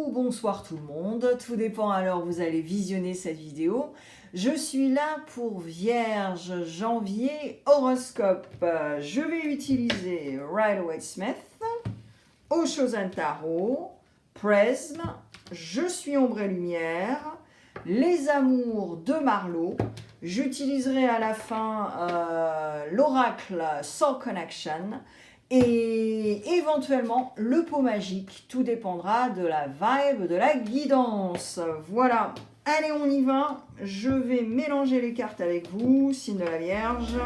ou bonsoir tout le monde, tout dépend à l'heure où vous allez visionner cette vidéo. Je suis là pour Vierge, janvier, horoscope. Je vais utiliser Rider-Waite-Smith, Osho-Zen Tarot, Prism, Je suis ombre et lumière, Les amours de Marlowe. J'utiliserai à la fin l'oracle Soul Connection et éventuellement le pot magique. Tout dépendra de la vibe, de la guidance. Voilà, allez on y va. Je vais mélanger les cartes avec vous, signe de la Vierge.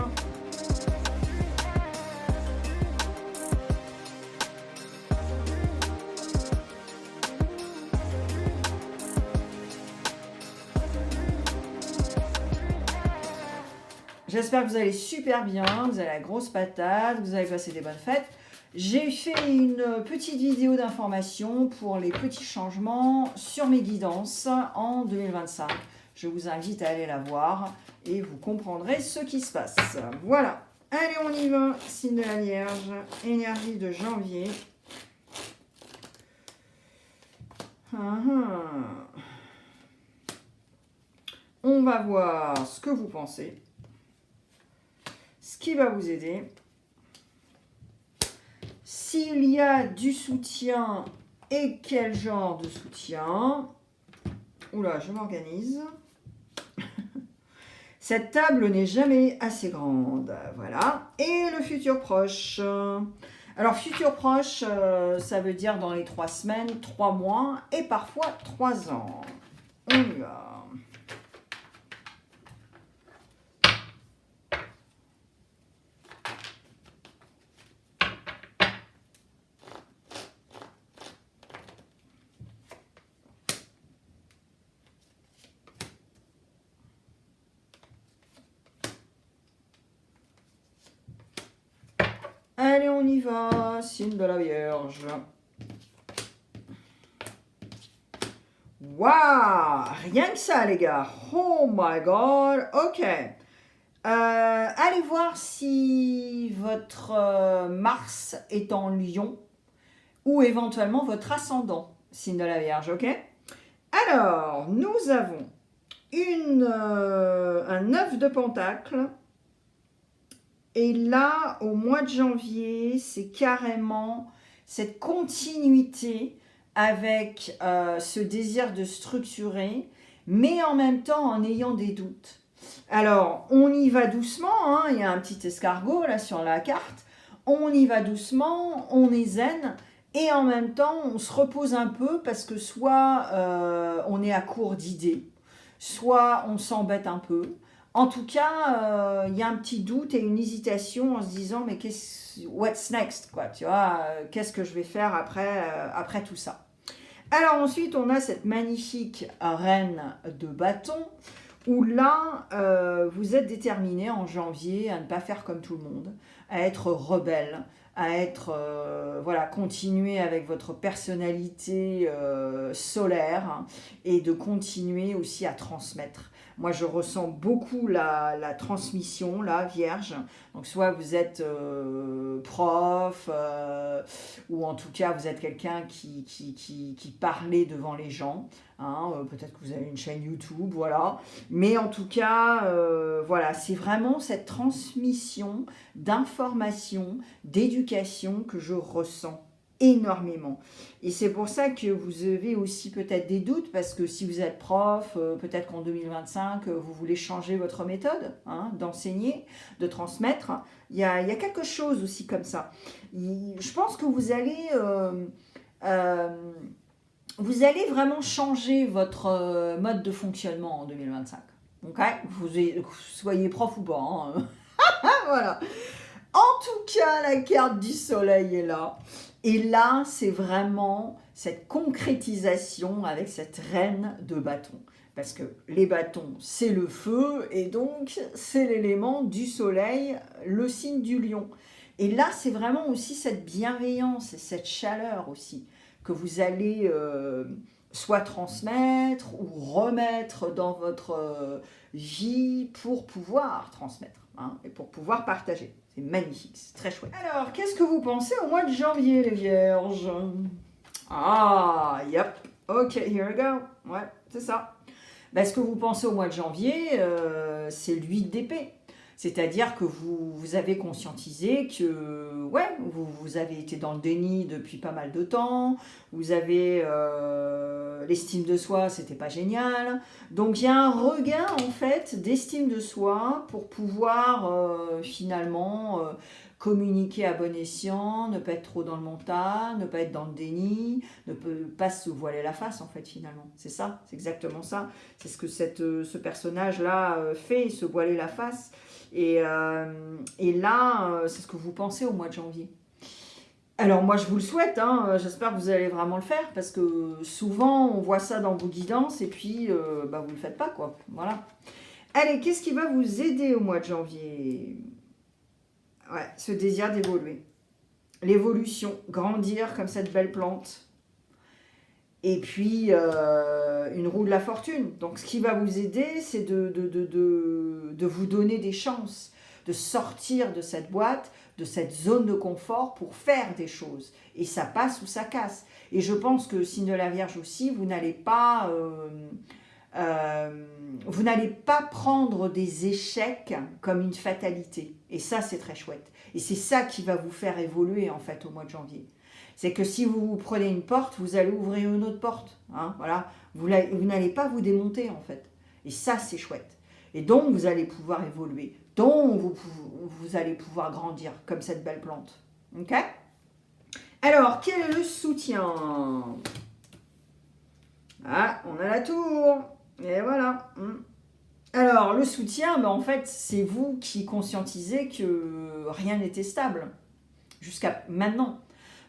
J'espère que vous allez super bien, vous avez la grosse patate, vous avez passé des bonnes fêtes. J'ai fait une petite vidéo d'information pour les petits changements sur mes guidances en 2025. Je vous invite à aller la voir et vous comprendrez ce qui se passe. Voilà, allez on y va, signe de la Vierge, énergie de janvier. On va voir ce que vous pensez. Ce qui va vous aider. S'il y a du soutien et quel genre de soutien. Oula, je m'organise. Cette table n'est jamais assez grande. Voilà. Et le futur proche. Alors, futur proche, ça veut dire dans les 3 semaines, 3 mois et parfois 3 ans. On y va. Allez, on y va, signe de la Vierge. Waouh, rien que ça, les gars. Oh my God, ok. Allez voir si votre Mars est en Lion ou éventuellement votre ascendant, signe de la Vierge, ok. Alors, nous avons un 9 de Pentacle. Et là, au mois de janvier, c'est carrément cette continuité avec ce désir de structurer, mais en même temps en ayant des doutes. Alors, on y va doucement, hein, il y a un petit escargot là sur la carte, on y va doucement, on est zen, et en même temps, on se repose un peu parce que soit on est à court d'idées, soit on s'embête un peu. En tout cas, il y a un petit doute et une hésitation en se disant mais what's next quoi, tu vois, qu'est-ce que je vais faire après tout ça. Alors ensuite, on a cette magnifique reine de bâton où là, vous êtes déterminé en janvier à ne pas faire comme tout le monde, à être rebelle, à être, voilà, continuer avec votre personnalité solaire hein, et de continuer aussi à transmettre. Moi, je ressens beaucoup la transmission, là, Vierge. Donc, soit vous êtes prof, ou en tout cas, vous êtes quelqu'un qui parlait devant les gens. Hein, peut-être que vous avez une chaîne YouTube, voilà. Mais en tout cas, voilà, c'est vraiment cette transmission d'informations, d'éducation que je ressens énormément. Et c'est pour ça que vous avez aussi peut-être des doutes, parce que si vous êtes prof, peut-être qu'en 2025, vous voulez changer votre méthode hein, d'enseigner, de transmettre. Il y a quelque chose aussi comme ça. Je pense que vous allez vraiment changer votre mode de fonctionnement en 2025. Ok, vous soyez prof ou pas. Hein. Voilà. En tout cas, la carte du soleil est là. Et là, c'est vraiment cette concrétisation avec cette reine de bâton. Parce que les bâtons, c'est le feu, et donc c'est l'élément du soleil, le signe du lion. Et là, c'est vraiment aussi cette bienveillance et cette chaleur aussi que vous allez soit transmettre ou remettre dans votre vie pour pouvoir transmettre hein, et pour pouvoir partager. C'est magnifique, c'est très chouette. Alors, qu'est-ce que vous pensez au mois de janvier, les vierges? Ah, yep. Ok, here we go. Ouais, c'est ça. Ben, ce que vous pensez au mois de janvier, c'est l'huile d'épée. C'est-à-dire que vous avez conscientisé que ouais, vous avez été dans le déni depuis pas mal de temps, vous avez l'estime de soi, c'était pas génial. Donc il y a un regain en fait d'estime de soi pour pouvoir finalement communiquer à bon escient, ne pas être trop dans le mental, ne pas être dans le déni, ne pas se voiler la face en fait finalement. C'est ça, c'est exactement ça. C'est ce que ce personnage-là fait, se voiler la face. Et là, c'est ce que vous pensez au mois de janvier. Alors moi, je vous le souhaite, hein, j'espère que vous allez vraiment le faire, parce que souvent, on voit ça dans vos guidances, et puis bah, vous ne le faites pas, quoi. Voilà. Allez, qu'est-ce qui va vous aider au mois de janvier? Ouais, ce désir d'évoluer. L'évolution, grandir comme cette belle plante. Et puis, une roue de la fortune. Donc, ce qui va vous aider, c'est de vous donner des chances, de sortir de cette boîte, de cette zone de confort pour faire des choses. Et ça passe ou ça casse. Et je pense que, signe de la Vierge aussi, vous n'allez pas prendre des échecs comme une fatalité. Et ça, c'est très chouette. Et c'est ça qui va vous faire évoluer, en fait, au mois de janvier. C'est que si vous prenez une porte, vous allez ouvrir une autre porte. Hein, voilà. Vous n'allez pas vous démonter, en fait. Et ça, c'est chouette. Et donc, vous allez pouvoir évoluer. Donc, vous allez pouvoir grandir comme cette belle plante. OK? Alors, quel est le soutien? Ah, on a la tour. Et voilà. Alors, le soutien, ben, en fait, c'est vous qui conscientisez que rien n'était stable jusqu'à maintenant.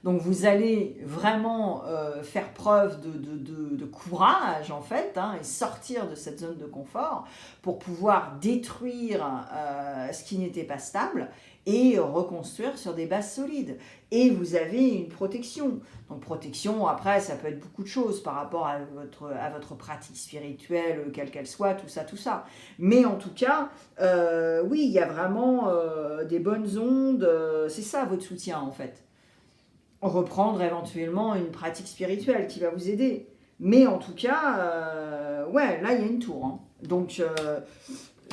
Donc vous allez vraiment faire preuve de courage en fait, hein, et sortir de cette zone de confort pour pouvoir détruire ce qui n'était pas stable et reconstruire sur des bases solides. Et vous avez une protection. Donc protection, après, ça peut être beaucoup de choses par rapport à votre pratique spirituelle, quelle qu'elle soit, tout ça, tout ça. Mais en tout cas, oui, il y a vraiment des bonnes ondes, c'est ça votre soutien en fait. Reprendre éventuellement une pratique spirituelle qui va vous aider. Mais en tout cas, ouais, là, il y a une tour. Hein. Donc,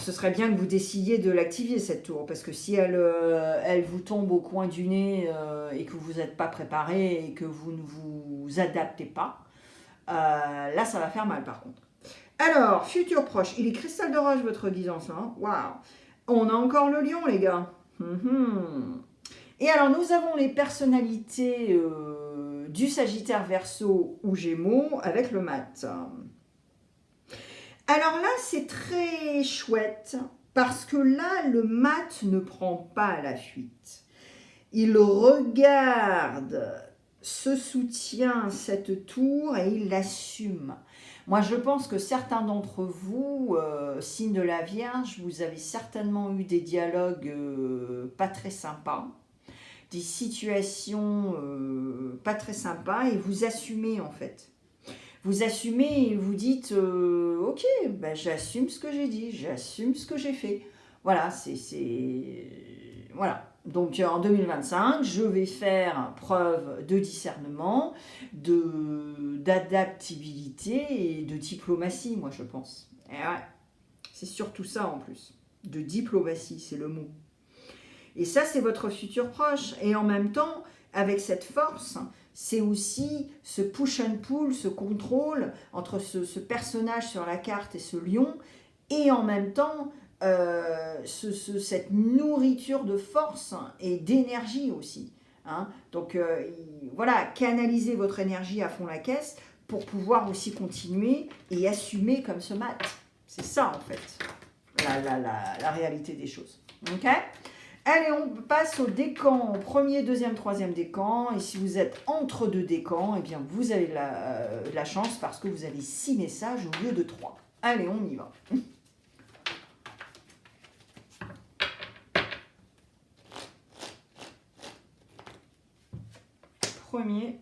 ce serait bien que vous décidiez de l'activer, cette tour. Parce que si elle vous tombe au coin du nez et que vous n'êtes pas préparé et que vous ne vous adaptez pas, là, ça va faire mal, par contre. Alors, futur proche. Il est cristal de roche, votre guidance. Hein. Waouh. On a encore le lion, les gars. Et alors, nous avons les personnalités du Sagittaire Verseau ou Gémeaux avec le mat. Alors là, c'est très chouette parce que là, le mat ne prend pas la fuite. Il regarde ce soutien, cette tour et il l'assume. Moi, je pense que certains d'entre vous, signe de la Vierge, vous avez certainement eu des dialogues pas très sympas, des situations pas très sympas et vous assumez en fait. Vous assumez et vous dites ok, ben, j'assume ce que j'ai dit, j'assume ce que j'ai fait. Voilà, voilà. Donc en 2025, je vais faire preuve de discernement, d'adaptabilité et de diplomatie, moi je pense. Et ouais, c'est surtout ça en plus. De diplomatie, c'est le mot. Et ça, c'est votre futur proche. Et en même temps, avec cette force, c'est aussi ce push and pull, ce contrôle entre ce personnage sur la carte et ce lion, et en même temps, cette nourriture de force et d'énergie aussi. Hein. Donc voilà, canalisez votre énergie à fond la caisse pour pouvoir aussi continuer et assumer comme ce mat. C'est ça en fait, la réalité des choses. Ok ? Allez, on passe au décan, premier, deuxième, troisième décan. Et si vous êtes entre deux décans, eh bien, vous avez de la chance parce que vous avez 6 messages au lieu de 3. Allez, on y va. Premier,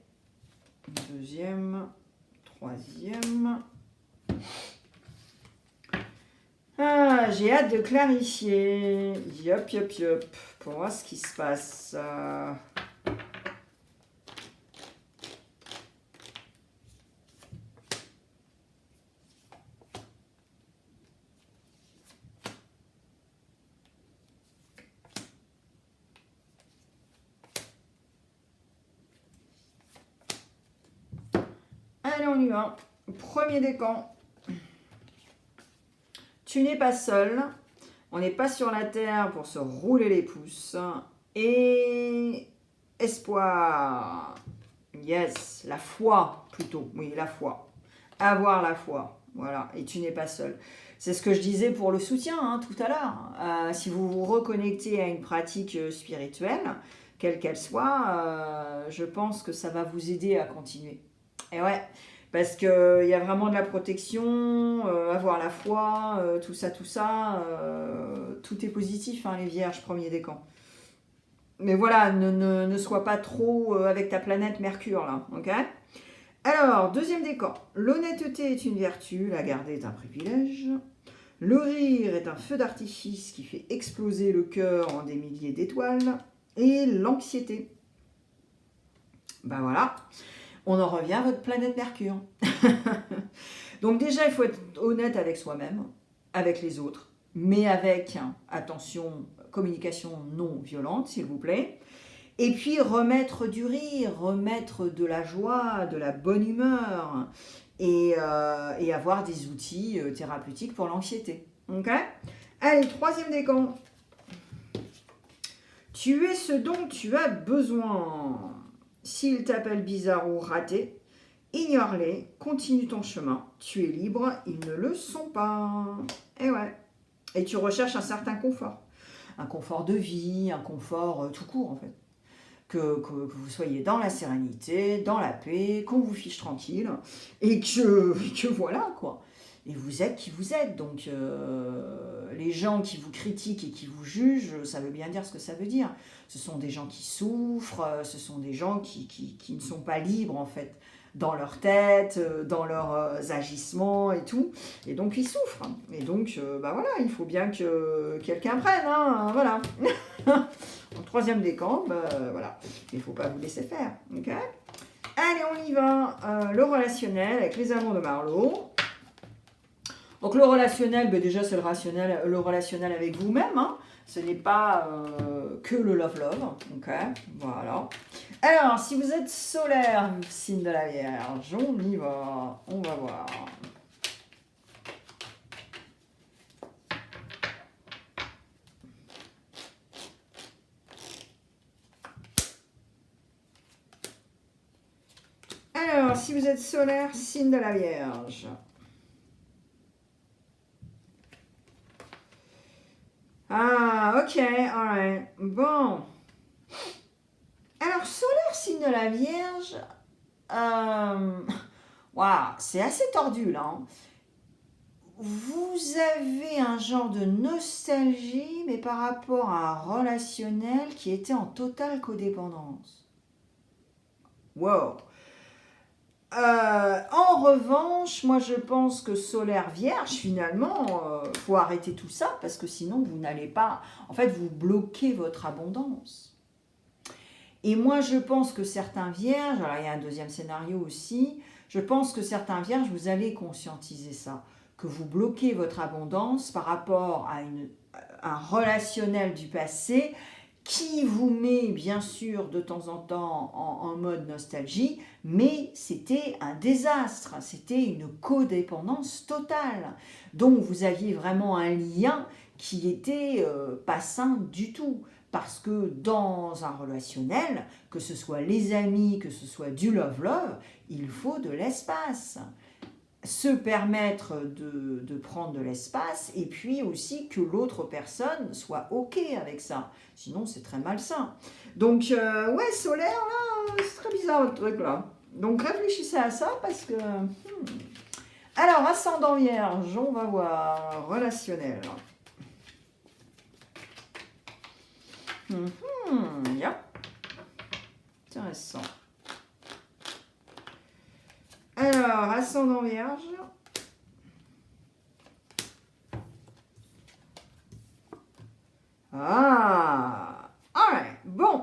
deuxième, troisième. Ah, j'ai hâte de clarifier. Yop, yop, yop. Pour voir ce qui se passe. Allez, on y va. Premier décan. Tu n'es pas seul. On n'est pas sur la terre pour se rouler les pouces. Et espoir. Yes, la foi plutôt. Oui, la foi. Avoir la foi. Voilà, et tu n'es pas seul. C'est ce que je disais pour le soutien hein, tout à l'heure. Si vous vous reconnectez à une pratique spirituelle, quelle qu'elle soit, je pense que ça va vous aider à continuer. Et ouais, parce qu'il y a vraiment de la protection, avoir la foi, tout ça, tout est positif, hein, les vierges, premier décan. Mais voilà, ne sois pas trop avec ta planète Mercure, là, ok? Alors, deuxième décan. L'honnêteté est une vertu, la garder est un privilège. Le rire est un feu d'artifice qui fait exploser le cœur en des milliers d'étoiles. Et l'anxiété. Ben voilà, on en revient à votre planète Mercure. Donc déjà, il faut être honnête avec soi-même, avec les autres, mais avec, attention, communication non violente, s'il vous plaît. Et puis remettre du rire, remettre de la joie, de la bonne humeur et avoir des outils thérapeutiques pour l'anxiété. Ok? Allez, troisième décan. Tu es ce dont tu as besoin. S'ils t'appellent bizarre ou raté, ignore-les, continue ton chemin. Tu es libre, ils ne le sont pas. Et ouais. Et tu recherches un certain confort. Un confort de vie, un confort tout court en fait. Que vous soyez dans la sérénité, dans la paix, qu'on vous fiche tranquille, et que voilà quoi. Et vous êtes qui vous êtes, donc les gens qui vous critiquent et qui vous jugent, ça veut bien dire ce que ça veut dire. Ce sont des gens qui souffrent, ce sont des gens qui ne sont pas libres en fait, dans leur tête, dans leurs agissements et tout, et donc ils souffrent. Et donc, bah voilà, il faut bien que quelqu'un prenne, hein, voilà. En troisième décan, bah voilà, il ne faut pas vous laisser faire, ok? Allez, on y va, le relationnel avec les amants de Marlowe. Donc le relationnel, ben déjà c'est le relationnel avec vous-même, hein. Ce n'est pas que le love, ok, voilà. Alors, si vous êtes solaire, signe de la Vierge, on y va, on va voir. Alors, si vous êtes solaire, signe de la Vierge. Ah, ok, alright. Bon. Alors, solaire, signe de la Vierge. Waouh, c'est assez tordu là. Hein. Vous avez un genre de nostalgie, mais par rapport à un relationnel qui était en totale codépendance. Wow. En revanche, moi je pense que solaire vierge, finalement, faut arrêter tout ça parce que sinon vous n'allez pas, en fait vous bloquez votre abondance. Et moi je pense que certains vierges, alors il y a un deuxième scénario aussi, je pense que certains vierges, vous allez conscientiser ça, que vous bloquez votre abondance par rapport à un relationnel du passé qui vous met bien sûr de temps en temps en mode nostalgie, mais c'était un désastre, c'était une codépendance totale. Donc vous aviez vraiment un lien qui était pas sain du tout. Parce que dans un relationnel, que ce soit les amis, que ce soit du love-love, il faut de l'espace. Se permettre de prendre de l'espace et puis aussi que l'autre personne soit ok avec ça. Sinon, c'est très malsain. Donc, ouais, solaire, là, c'est très bizarre votre truc, là. Donc, réfléchissez à ça parce que... Alors, ascendant vierge, on va voir. Relationnel. Yeah. Intéressant. Alors, ascendant vierge. Ah, alright, bon.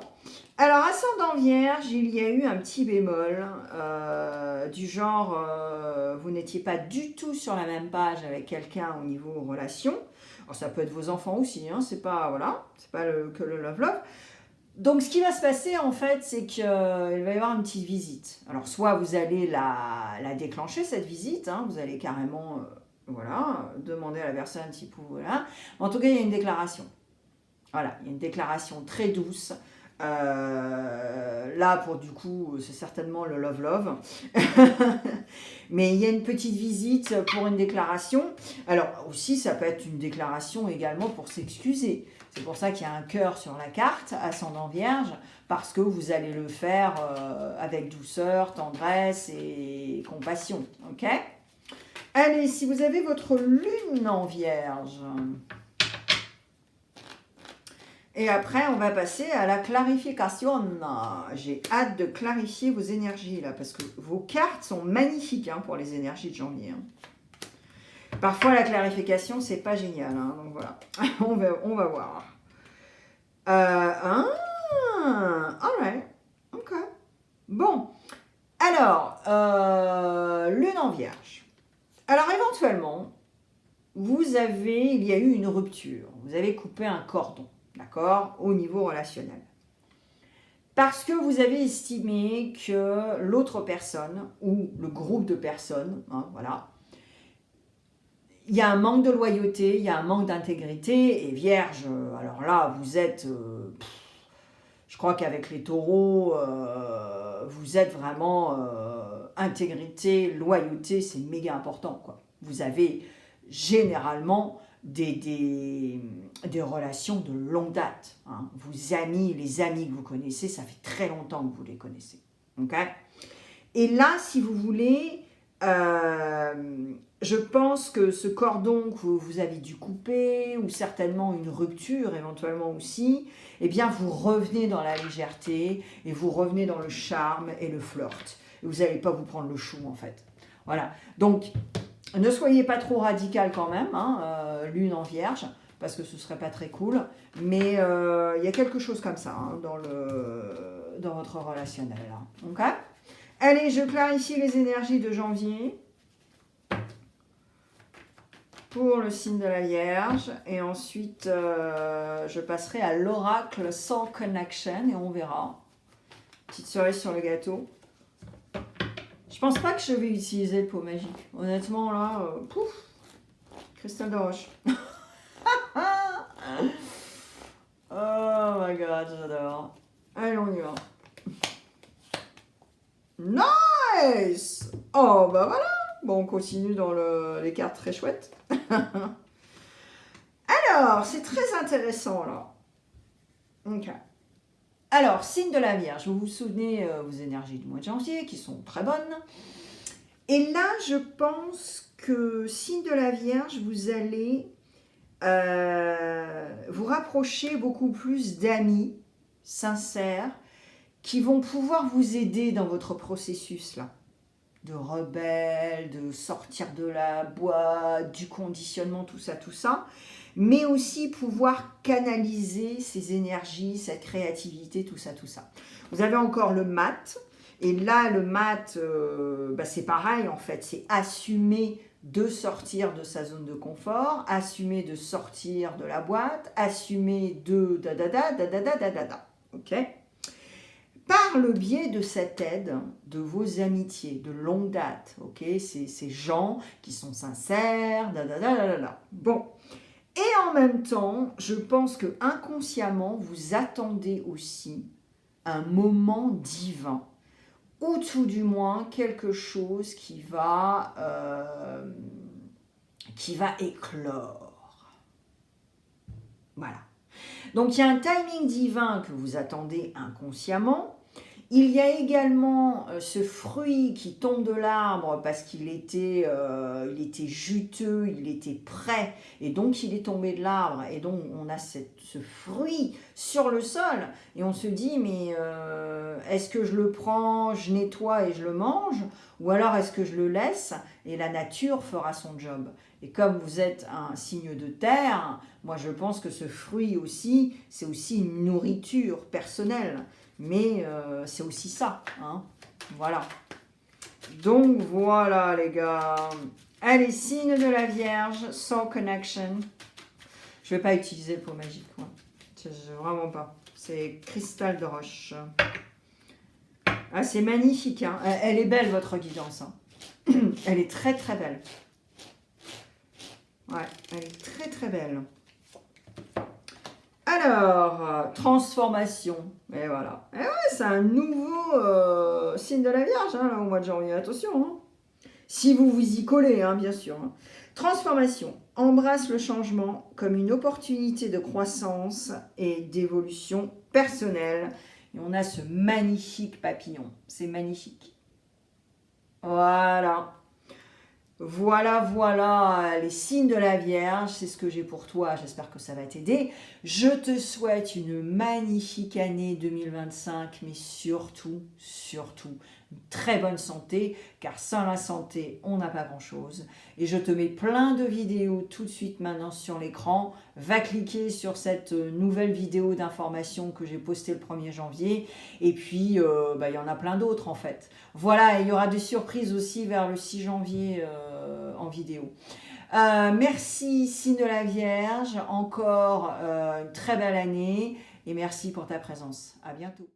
Alors, ascendant vierge, il y a eu un petit bémol, du genre, vous n'étiez pas du tout sur la même page avec quelqu'un au niveau relation. Alors, ça peut être vos enfants aussi, hein, c'est pas, voilà, c'est pas que le love-love. Donc, ce qui va se passer, en fait, c'est qu'il va y avoir une petite visite. Alors, soit vous allez la déclencher, cette visite. Hein. Vous allez carrément, voilà, demander à la personne si vous... Voilà. En tout cas, il y a une déclaration. Voilà, il y a une déclaration très douce. Là, pour du coup, c'est certainement le love-love. Mais il y a une petite visite pour une déclaration. Alors aussi, ça peut être une déclaration également pour s'excuser. C'est pour ça qu'il y a un cœur sur la carte, ascendant vierge, parce que vous allez le faire avec douceur, tendresse et compassion. Ok ? Allez, si vous avez votre lune en vierge... Et après, on va passer à la clarification. J'ai hâte de clarifier vos énergies, là, parce que vos cartes sont magnifiques hein, pour les énergies de janvier. Hein. Parfois, la clarification, c'est pas génial. Hein, donc voilà, on va voir. Alright. Ok. Bon. Alors, lune en vierge. Alors, éventuellement, il y a eu une rupture. Vous avez coupé un cordon. D'accord, au niveau relationnel. Parce que vous avez estimé que l'autre personne ou le groupe de personnes, hein, voilà, il y a un manque de loyauté, il y a un manque d'intégrité. Et vierge, alors là, vous êtes, je crois qu'avec les taureaux, vous êtes vraiment intégrité, loyauté, c'est méga important, quoi. Vous avez généralement des relations de longue date. Hein. Les amis que vous connaissez, ça fait très longtemps que vous les connaissez. Okay? Et là, si vous voulez, je pense que ce cordon que vous avez dû couper, ou certainement une rupture éventuellement aussi, eh bien vous revenez dans la légèreté, et vous revenez dans le charme et le flirt. Et vous n'allez pas vous prendre le chou en fait. Voilà. Donc, ne soyez pas trop radical quand même, hein, lune en vierge, parce que ce serait pas très cool. Mais il y a quelque chose comme ça hein, dans votre relationnel. Là. Okay. Allez, je clarifie les énergies de janvier pour le signe de la Vierge. Et ensuite, je passerai à l'oracle Soul Connection et on verra. Petite cerise sur le gâteau. Je pense pas que je vais utiliser le pot magique. Honnêtement, là, pouf, cristal de roche. Oh my god, j'adore. Allez, on y va. Nice! Oh, bah voilà. Bon, on continue dans les cartes très chouettes. Alors, c'est très intéressant, là. Ok. Alors, signe de la Vierge, vous vous souvenez vos énergies du mois de janvier qui sont très bonnes. Et là, je pense que signe de la Vierge, vous allez vous rapprocher beaucoup plus d'amis sincères qui vont pouvoir vous aider dans votre processus là, de rebelle, de sortir de la boîte, du conditionnement, tout ça. Mais aussi pouvoir canaliser ces énergies, cette créativité, tout ça. Vous avez encore le mat, et là, le mat, c'est pareil, en fait, c'est assumer de sortir de sa zone de confort, assumer de sortir de la boîte, assumer de ok ? Par le biais de cette aide, de vos amitiés de longue date, ok ? Ces gens qui sont sincères, Bon. Et en même temps, je pense que inconsciemment, vous attendez aussi un moment divin, ou tout du moins quelque chose qui va éclore. Voilà. Donc il y a un timing divin que vous attendez inconsciemment. Il y a également ce fruit qui tombe de l'arbre parce qu'il était juteux, il était prêt, et donc il est tombé de l'arbre, et donc on a ce fruit sur le sol, et on se dit, mais est-ce que je le prends, je nettoie et je le mange, ou alors est-ce que je le laisse, et la nature fera son job. Et comme vous êtes un signe de terre, moi je pense que ce fruit aussi, c'est aussi une nourriture personnelle. Mais c'est aussi ça, hein. Voilà. Donc voilà les gars. Allez, signe de la Vierge, Soul Connection. Je ne vais pas utiliser le pot magique, moi. Vraiment pas. C'est cristal de roche. Ah, c'est magnifique, hein. Elle est belle votre guidance, hein. Elle est très très belle. Ouais, elle est très très belle. Alors, transformation. Et voilà. Et ouais, c'est un nouveau signe de la Vierge, hein, là, au mois de janvier. Attention, hein. Si vous vous y collez, hein, bien sûr. Hein. Transformation. Embrasse le changement comme une opportunité de croissance et d'évolution personnelle. Et on a ce magnifique papillon. C'est magnifique. Voilà. Voilà, les signes de la Vierge, c'est ce que j'ai pour toi, j'espère que ça va t'aider. Je te souhaite une magnifique année 2025, mais surtout, une très bonne santé, car sans la santé, on n'a pas grand-chose. Et je te mets plein de vidéos tout de suite maintenant sur l'écran. Va cliquer sur cette nouvelle vidéo d'information que j'ai postée le 1er janvier, et puis il y en a plein d'autres en fait. Voilà, et il y aura des surprises aussi vers le 6 janvier en vidéo. Merci signe de la Vierge, encore une très belle année et merci pour ta présence. À bientôt.